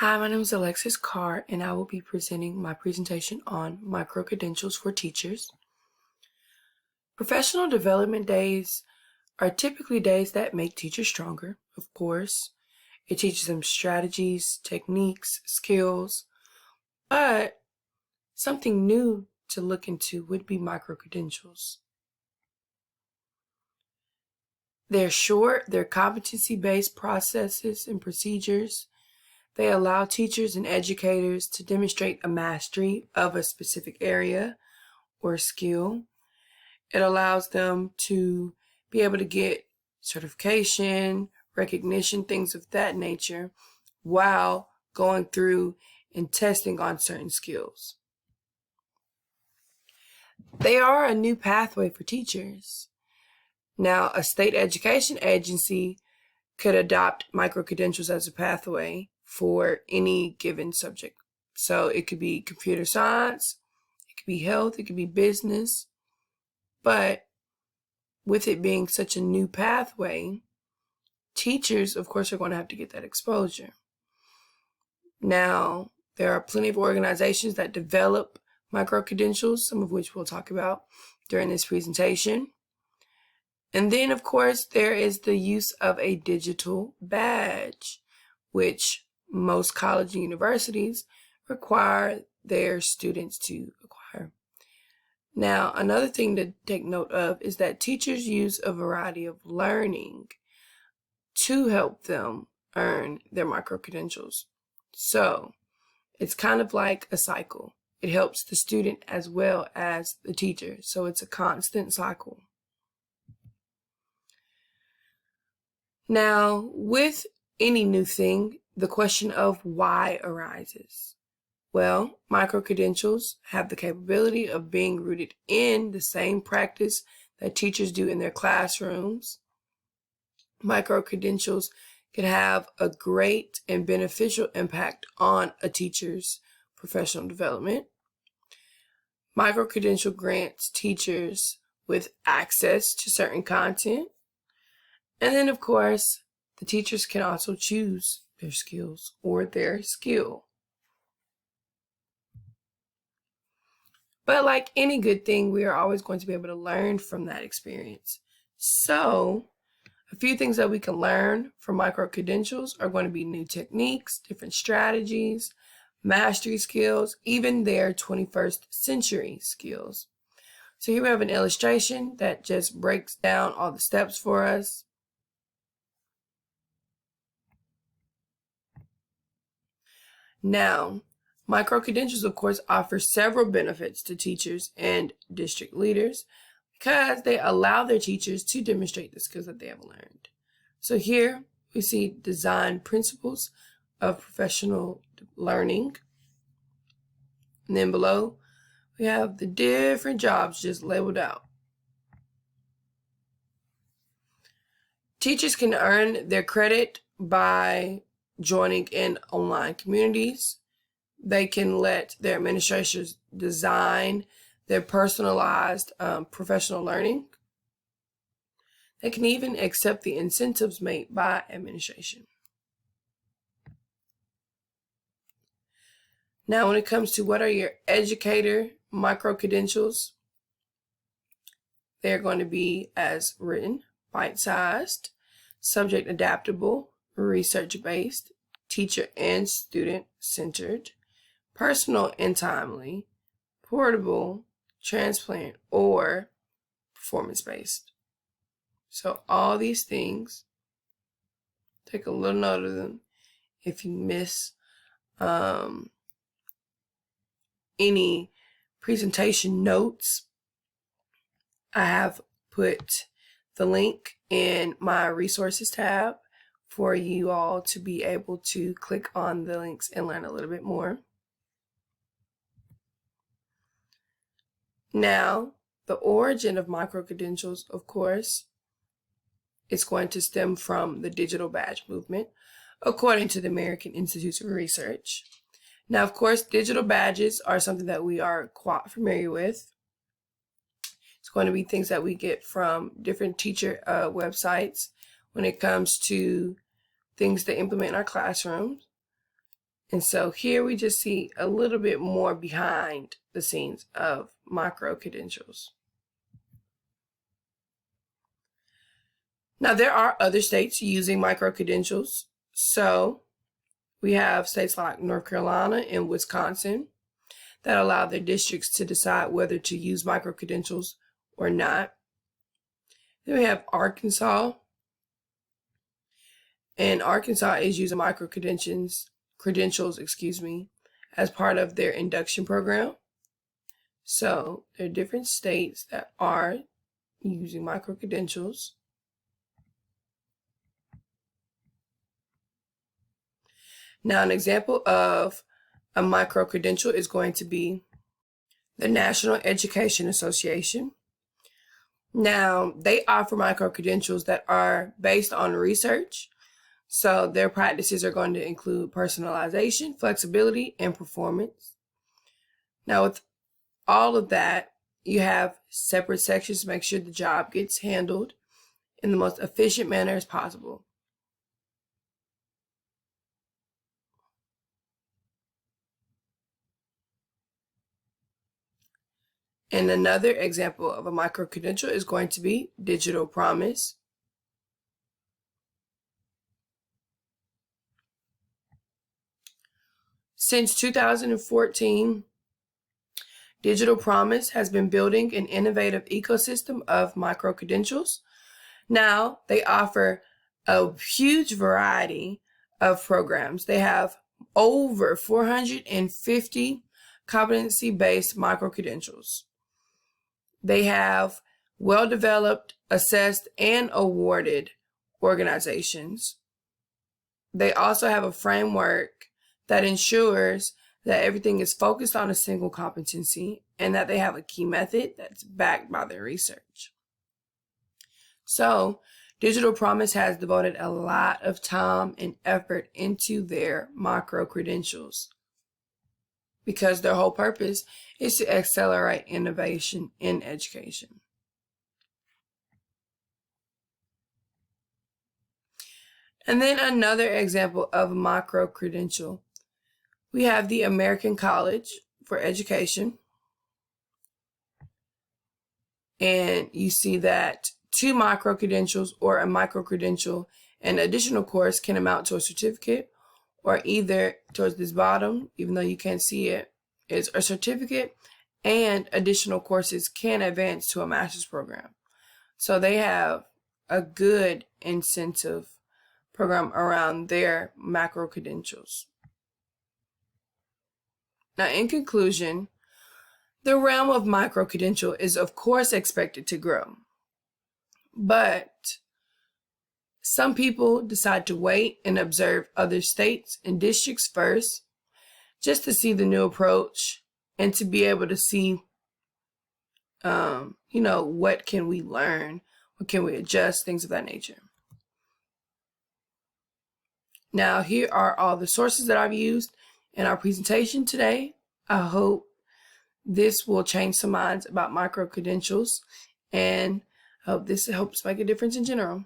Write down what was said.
Hi, my name is Alexis Carr, and I will be presenting my presentation on micro-credentials for teachers. Professional development days are typically days that make teachers stronger, of course. It teaches them strategies, techniques, skills, but something new to look into would be micro-credentials. They're short, they're competency-based processes and procedures. They allow teachers and educators to demonstrate a mastery of a specific area or skill. It allows them to be able to get certification, recognition, things of that nature, while going through and testing on certain skills. They are a new pathway for teachers. Now, a state education agency could adopt micro-credentials as a pathway for any given subject. So it could be computer science, it could be health, it could be business. But with it being such a new pathway, teachers, of course, are going to have to get that exposure. Now, there are plenty of organizations that develop micro-credentials, some of which we'll talk about during this presentation. And then, of course, there is the use of a digital badge, which most colleges and universities require their students to acquire. Now, another thing to take note of is that teachers use a variety of learning to help them earn their micro-credentials. So, it's kind of like a cycle. It helps the student as well as the teacher. So, it's a constant cycle. Now, with any new thing, the question of why arises. Well, micro-credentials have the capability of being rooted in the same practice that teachers do in their classrooms. Micro-credentials can have a great and beneficial impact on a teacher's professional development. Micro-credential grants teachers with access to certain content. And then, of course, the teachers can also choose their skills or their skill. But like any good thing, we are always going to be able to learn from that experience. So, a few things that we can learn from micro-credentials are going to be new techniques, different strategies, mastery skills, even their 21st century skills. So here we have an illustration that just breaks down all the steps for us. Now, micro-credentials, of course, offer several benefits to teachers and district leaders because they allow their teachers to demonstrate the skills that they have learned. So here we see design principles of professional learning. And then below, we have the different jobs just labeled out. Teachers can earn their credit by joining in online communities. They can let their administrators design their personalized professional learning. They can even accept the incentives made by administration. Now, when it comes to what are your educator micro-credentials, they're going to be as written, bite-sized, subject adaptable, research-based, teacher and student-centered, personal and timely, portable, transplant, or performance-based. So all these things, take a little note of them. If you miss any presentation notes, I have put the link in my resources tab for you all to be able to click on the links and learn a little bit more. Now, the origin of micro-credentials, of course, is going to stem from the digital badge movement, according to the American Institute of Research. Now, of course, digital badges are something that we are quite familiar with. It's going to be things that we get from different teacher websites when it comes to things to implement in our classrooms. And so here we just see a little bit more behind the scenes of micro-credentials. Now, there are other states using micro-credentials. So we have states like North Carolina and Wisconsin that allow their districts to decide whether to use micro-credentials or not. Then we have Arkansas. And Arkansas is using micro-credentials, as part of their induction program. So there are different states that are using micro-credentials. Now, an example of a micro-credential is going to be the National Education Association. Now, they offer micro-credentials that are based on research. So their practices are going to include personalization, flexibility, and performance. Now, with all of that, you have separate sections to make sure the job gets handled in the most efficient manner as possible. And another example of a micro-credential is going to be digital promise. Since 2014, Digital Promise has been building an innovative ecosystem of micro-credentials. Now, they offer a huge variety of programs. They have over 450 competency-based micro-credentials. They have well-developed, assessed, and awarded organizations. They also have a framework that ensures that everything is focused on a single competency and that they have a key method that's backed by their research. So, Digital Promise has devoted a lot of time and effort into their micro-credentials because their whole purpose is to accelerate innovation in education. And then another example of a micro-credential, we have the American College for Education. And you see that 2 micro-credentials or a micro-credential and additional course can amount to a certificate, or either towards this bottom, even though you can't see it, is a certificate and additional courses can advance to a master's program. So they have a good incentive program around their micro-credentials. Now, in conclusion, the realm of micro-credential is of course expected to grow, but some people decide to wait and observe other states and districts first just to see the new approach and to be able to see, what can we learn? What can we adjust? Things of that nature. Now, here are all the sources that I've used in our presentation today. I hope this will change some minds about micro-credentials, and I hope this helps make a difference in general.